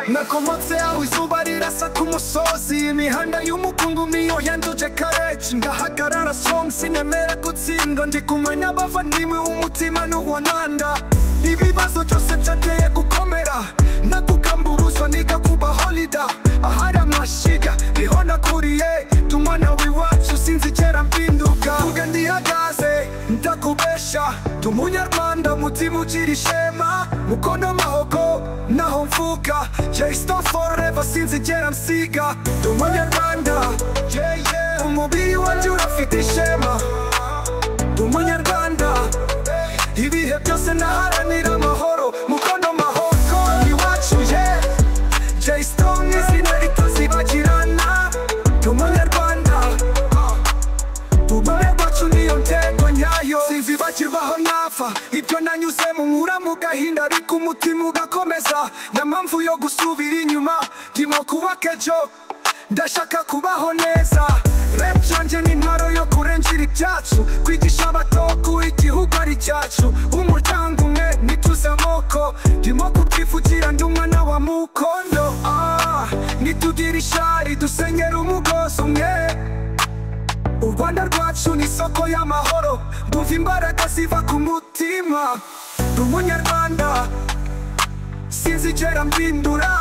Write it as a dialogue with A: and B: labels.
A: nakomotse aho izuba rirasa ku musozi, imihanda y'umukungu niyo yanduje kare, ngahagarara strong sinemera gutsindwa, ndi kumwe n'abavandimwe umutima n'uwananda, ibibazo byose byateye gukomera, nakukamburuzwa niga kuba holida, ahari amashiga niho nakuriye, tumwana w'iwacu sinzigera mpinduka, vuga ndihagaze ndakubesha, tumunyarwanda mutima ugira ishema, mukono mahoko naho mvuka, J-Star forever sinzigera msiga, tumunyarwanda umubiri wanje urafite ishema, tumunyarwanda ibihe byose naharanira amahoro, mukono mahoko iwacu J-Star izina ritazibagirana, tumunyarwanda ubumwe bwacu niyo ntego nyayo, sinzibagirwaho napfa ibyo nanyuzemo, nkura mu gahinda ariko umutima ugakomeza, nta mpamvu yo gusubira inyuma, ndimo kubaka ejo ndashaka kubaho neza, rap yanjye ni intwaro yo kurengera ibyacu, kwigisha abato ko igihugu ari cyacu, umuryango umwe ntituze amoko, ndimo kubyivugira ndi umwana wa mukondo, nitugire ishari dusenyera umugozi umwe, u Rwanda rwacu ni isoko y'amahoro, ndumva imbaraga ziva ku mutima, ndi umunyarwanda sinzigera mpindura.